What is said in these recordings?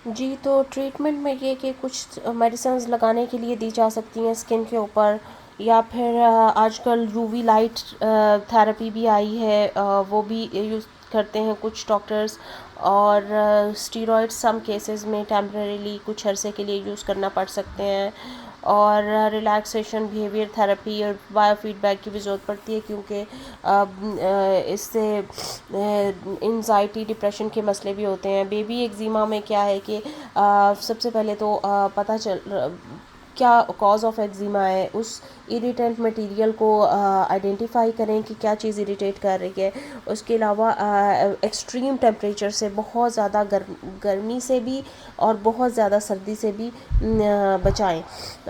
जी, तो ट्रीटमेंट में ये कि कुछ मेडिसिन्स लगाने के लिए दी जा सकती हैं स्किन के ऊपर, या फिर आजकल यूवी लाइट थेरेपी भी आई है, वो भी यूज़ करते हैं कुछ डॉक्टर्स। और स्टीरॉइड्स सम केसेस में टेम्परेरीली कुछ अरसे के लिए यूज़ करना पड़ सकते हैं। और रिलैक्सेशन, बिहेवियर थेरेपी और बायोफीडबैक की भी ज़रूरत पड़ती है, क्योंकि इससे एंजाइटी डिप्रेशन के मसले भी होते हैं। बेबी एक्जिमा में क्या है कि सबसे पहले तो पता चल क्या कॉज ऑफ एक्जिमा है, उस इरिटेंट मटेरियल को आइडेंटिफाई करें कि क्या चीज़ इरिटेट कर रही है। उसके अलावा एक्सट्रीम टेम्परेचर से, बहुत ज़्यादा गर्मी से भी और बहुत ज़्यादा सर्दी से भी बचाएं।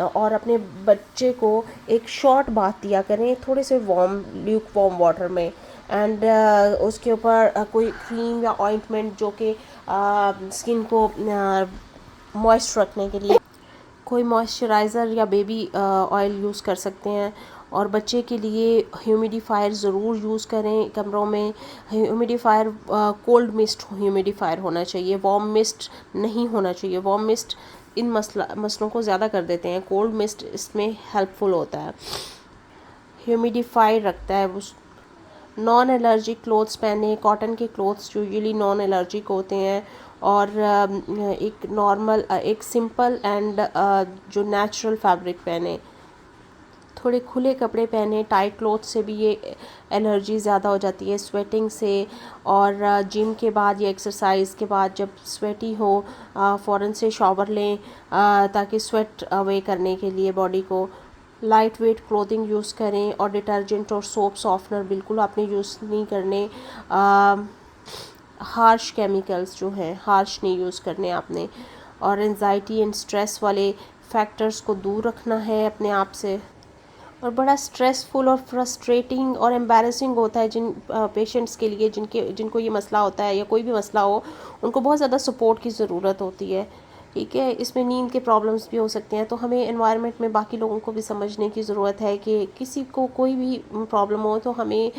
और अपने बच्चे को एक शॉर्ट बाथ दिया करें थोड़े से ल्यूक वार्म वाटर में। एंड उसके ऊपर कोई क्रीम या ऑइंटमेंट जो कि स्किन को मॉइस्ट रखने के लिए, कोई मॉइस्चराइज़र या बेबी ऑयल यूज़ कर सकते हैं। और बच्चे के लिए ह्यूमिडिफायर ज़रूर यूज़ करें कमरों में। ह्यूमिडिफायर कोल्ड मिस्ट ह्यूमिडिफायर होना चाहिए, वार्म मिस्ट नहीं होना चाहिए। वार्म मिस्ट इन मसलों को ज़्यादा कर देते हैं, कोल्ड मिस्ट इसमें हेल्पफुल होता है, ह्यूमिडिफाई रखता है। उस नॉन एलर्जिक क्लोथ्स पहने, कॉटन के क्लोथ्स यूजुअली नॉन एलर्जिक होते हैं। और एक नॉर्मल, एक सिंपल एंड जो नेचुरल फैब्रिक पहने। थोड़े खुले कपड़े पहने, टाइट क्लोथ से भी ये एलर्जी ज़्यादा हो जाती है, स्वेटिंग से। और जिम के बाद या एक्सरसाइज के बाद जब स्वेटी हो, फ़ौरन से शॉवर लें, ताकि स्वेट अवे करने के लिए बॉडी को। लाइट वेट क्लोथिंग यूज़ करें, और डिटर्जेंट और सोप सॉफ्टनर बिल्कुल आपने यूज़ नहीं करने। हार्श केमिकल्स जो हैं हार्श नहीं यूज़ करने आपने। और एंजाइटी एंड स्ट्रेस वाले फैक्टर्स को दूर रखना है अपने आप से। और बड़ा स्ट्रेसफुल और फ्रस्ट्रेटिंग और एम्बैरेसिंग होता है जिन पेशेंट्स के लिए जिनको ये मसला होता है, या कोई भी मसला हो, उनको बहुत ज़्यादा सपोर्ट की ज़रूरत होती है। ठीक है, इसमें नींद के प्रॉब्लम्स भी हो सकते हैं। तो हमें एनवायरनमेंट में बाकी लोगों को भी समझने की ज़रूरत है कि किसी को कोई भी प्रॉब्लम हो तो हमें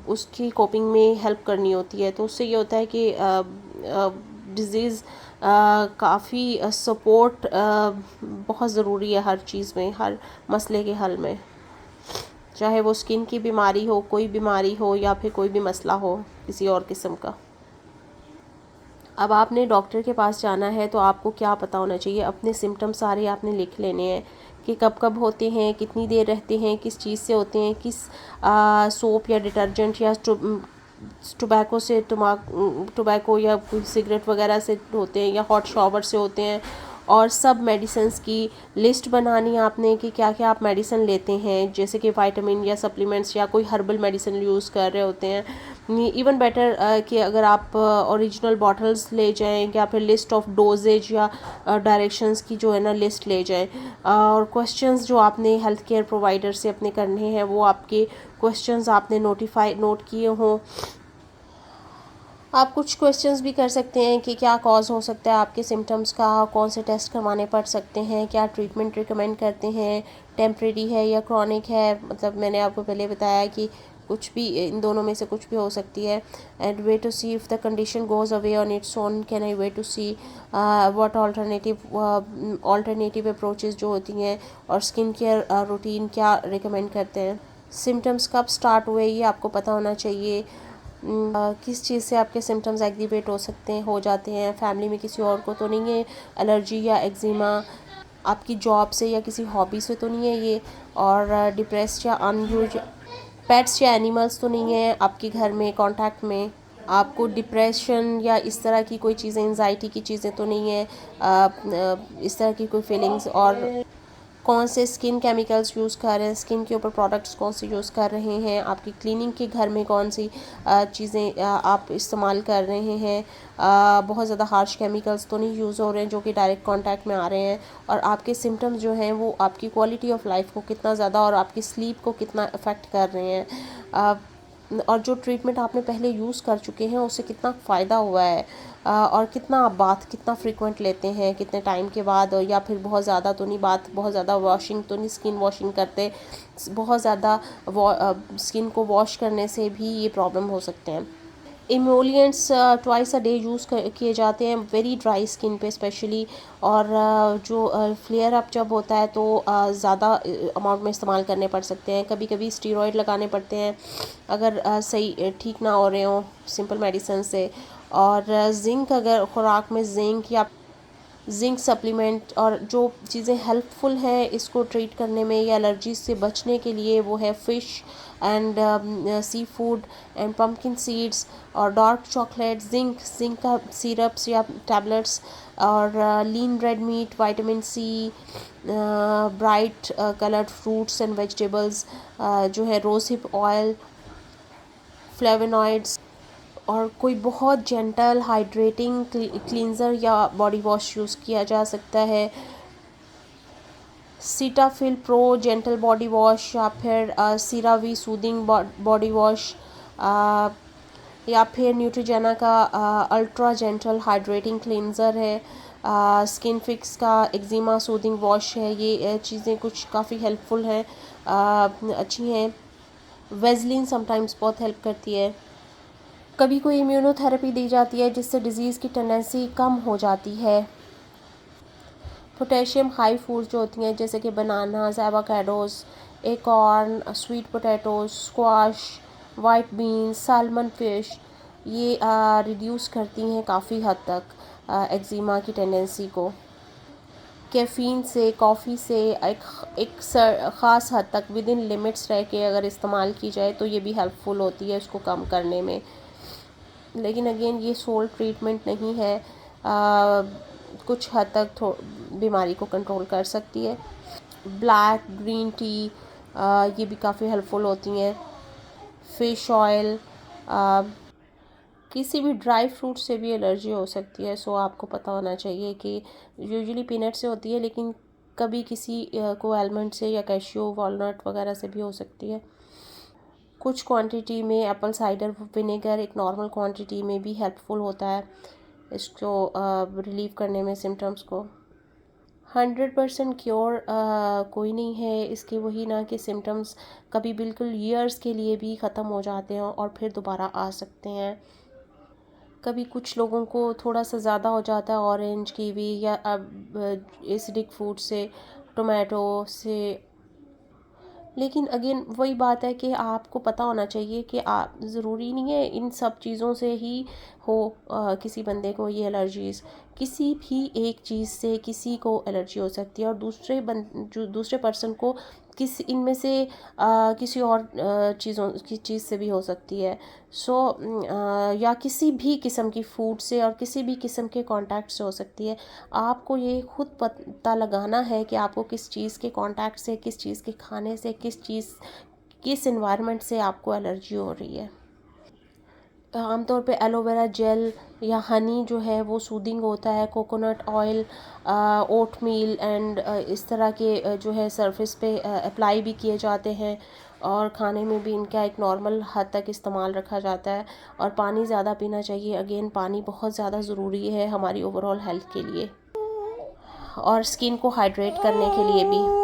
उसकी कोपिंग में हेल्प करनी होती है। तो उससे ये होता है कि डिज़ीज़ काफ़ी सपोर्ट बहुत ज़रूरी है हर चीज़ में, हर मसले के हल में। चाहे वो स्किन की बीमारी हो, कोई बीमारी हो, या फिर कोई भी मसला हो किसी और किस्म का। अब आपने डॉक्टर के पास जाना है तो आपको क्या पता होना चाहिए, अपने सिम्टम्स सारे आपने लिख लेने हैं कि कब कब होते हैं, कितनी देर रहते हैं, किस चीज़ से होते हैं, किस सोप या डिटर्जेंट या टोबैको से, टोबैको या कोई सिगरेट वगैरह से होते हैं, या हॉट शॉवर से होते हैं। और सब मेडिसिन्स की लिस्ट बनानी है आपने कि क्या क्या आप मेडिसिन लेते हैं, जैसे कि विटामिन या सप्लीमेंट्स या कोई हर्बल मेडिसिन यूज़ कर रहे होते हैं। इवन बेटर कि अगर आप ओरिजिनल बॉटल्स ले जाएं, या फिर लिस्ट ऑफ डोजेज या डायरेक्शंस की जो है ना लिस्ट ले जाएं। और क्वेश्चंस जो आपने हेल्थ केयर प्रोवाइडर से अपने करने हैं, वो आपके क्वेश्चंस आपने नोट किए हों। आप कुछ क्वेश्चंस भी कर सकते हैं कि क्या कॉज हो सकता है आपके सिम्टम्स का, कौन से टेस्ट करवाने पड़ सकते हैं, क्या ट्रीटमेंट रिकमेंड करते हैं, टेम्परेरी है या क्रॉनिक है। मतलब मैंने आपको पहले बताया कि कुछ भी, इन दोनों में से कुछ भी हो सकती है। And way to see if the condition goes away on its own, can I way to see what alternative approaches जो होती हैं। और स्किन केयर रूटीन क्या रिकमेंड करते हैं। सिम्टम्स कब स्टार्ट हुए ये आपको पता होना चाहिए। किस चीज़ से आपके सिम्टम्स एग्रीवेट हो जाते हैं, फैमिली में किसी और को तो नहीं है एलर्जी या एक्जिमा, आपकी जॉब से या किसी हॉबी से तो नहीं है ये। और डिप्रेस्ड या अनयूज पेट्स या एनिमल्स तो नहीं है आपके घर में कांटेक्ट में। आपको डिप्रेशन या इस तरह की कोई चीज़ें, एंजाइटी की चीज़ें तो नहीं है, इस तरह की कोई फीलिंग्स। और कौन से स्किन केमिकल्स यूज़ कर रहे हैं, स्किन के ऊपर प्रोडक्ट्स कौन से यूज़ कर रहे हैं, आपकी क्लीनिंग के घर में कौन सी चीज़ें आप इस्तेमाल कर रहे हैं। बहुत ज़्यादा हार्श केमिकल्स तो नहीं यूज़ हो रहे हैं जो कि डायरेक्ट कांटेक्ट में आ रहे हैं। और आपके सिम्टम्स जो हैं वो आपकी क्वालिटी ऑफ लाइफ को कितना ज़्यादा और आपकी स्लीप को कितना अफेक्ट कर रहे हैं। और जो ट्रीटमेंट आपने पहले यूज़ कर चुके हैं उससे कितना फ़ायदा हुआ है। और कितना आप बाथ कितना फ्रीक्वेंट लेते हैं, कितने टाइम के बाद, या फिर बहुत ज़्यादा तो नहीं, बात बहुत ज़्यादा वॉशिंग तो नहीं, स्किन वॉशिंग करते, बहुत ज़्यादा स्किन को वॉश करने से भी ये प्रॉब्लम हो सकते हैं। इमोलियंट्स ट्वाइस अ डे यूज़ किए जाते हैं वेरी ड्राई स्किन पे स्पेशली। और जो फ्लेयर अप जब होता है तो ज़्यादा अमाउंट में इस्तेमाल करने पड़ सकते हैं। कभी कभी स्टीरॉयड लगाने पड़ते हैं अगर सही ठीक ना हो रहे हों सिंपल मेडिसिन से। और जिंक, अगर खुराक में जिंक सप्लीमेंट और जो चीज़ें हेल्पफुल हैं इसको ट्रीट करने में या एलर्जी से बचने के लिए, वो है fish and seafood and pumpkin seeds और डार्क चॉकलेट, जिंक का सिरप्स या टैबलेट्स, और lean red meat, vitamin C, bright coloured fruits and vegetables, जो है रोज़हिप ऑयल, फ्लेवोनॉइड्स, और कोई बहुत जेंटल हाइड्रेटिंग क्लींजर या बॉडी वॉश यूज़ किया जा सकता है। Cetaphil pro gentle body wash या फिर सीरावी सूदिंग बॉडी वॉश, या फिर न्यूट्रिजेना का अल्ट्रा जेंटल हाइड्रेटिंग क्लींजर है, स्किन फिक्स का एक्जिमा सूदिंग वॉश है। ये चीज़ें कुछ काफ़ी हेल्पफुल हैं, अच्छी हैं। वेजलिन समटाइम्स बहुत हेल्प करती है। कभी कोई इम्यूनोथेरेपी दी जाती है जिससे डिज़ीज़ की टेंडेंसी कम हो जाती है। पोटेशियम हाई फूड जो होती हैं जैसे कि bananas, avocados, acorn, sweet potatoes, squash, white beans, salmon fish, ये रिड्यूस करती हैं काफ़ी हद तक एक्जिमा की टेंडेंसी को। कैफ़ीन से, कॉफ़ी से एक ख़ास हद तक विद इन लिमिट्स रह के अगर इस्तेमाल की जाए तो ये भी हेल्पफुल होती है इसको कम करने में। लेकिन अगेन ये सोल ट्रीटमेंट नहीं है, कुछ हद तक बीमारी को कंट्रोल कर सकती है। ब्लैक ग्रीन टी ये भी काफ़ी हेल्पफुल होती हैं। फ़िश ऑयल, किसी भी ड्राई फ्रूट से भी एलर्जी हो सकती है, सो आपको पता होना चाहिए कि यूजुअली पीनट से होती है लेकिन कभी किसी को आलमंड से या कैशियो, वॉलनट वगैरह से भी हो सकती है। कुछ क्वांटिटी में एप्पल साइडर विनेगर एक नॉर्मल क्वांटिटी में भी हेल्पफुल होता है इसको रिलीव करने में सिम्टम्स को। 100% क्योर कोई नहीं है इसके, वही ना कि सिम्टम्स कभी बिल्कुल ईयर्स के लिए भी ख़त्म हो जाते हैं और फिर दोबारा आ सकते हैं। कभी कुछ लोगों को थोड़ा सा ज़्यादा हो जाता है ऑरेंज, कीवी या एसिडिक फूड से, टोमेटो से। लेकिन अगेन वही बात है कि आपको पता होना चाहिए कि आप, ज़रूरी नहीं है इन सब चीज़ों से ही हो किसी बंदे को ये एलर्जीज़। किसी भी एक चीज़ से किसी को एलर्जी हो सकती है और जो दूसरे पर्सन को इनमें से किसी और चीज़ों की चीज़ से भी हो सकती है। सो या किसी भी किस्म की फूड से और किसी भी किस्म के कांटेक्ट से हो सकती है। आपको ये खुद पता लगाना है कि आपको किस चीज़ के कांटेक्ट से, किस चीज़ के खाने से, किस एनवायरनमेंट से आपको एलर्जी हो रही है। आमतौर पे एलोवेरा जेल या हनी जो है वो सूदिंग होता है। Coconut oil, oatmeal and इस तरह के जो है सरफेस पे अप्लाई भी किए जाते हैं और खाने में भी इनका एक नॉर्मल हद तक इस्तेमाल रखा जाता है। और पानी ज़्यादा पीना चाहिए, अगेन पानी बहुत ज़्यादा ज़रूरी है हमारी ओवरऑल हेल्थ के लिए और स्किन को हाइड्रेट करने के लिए भी।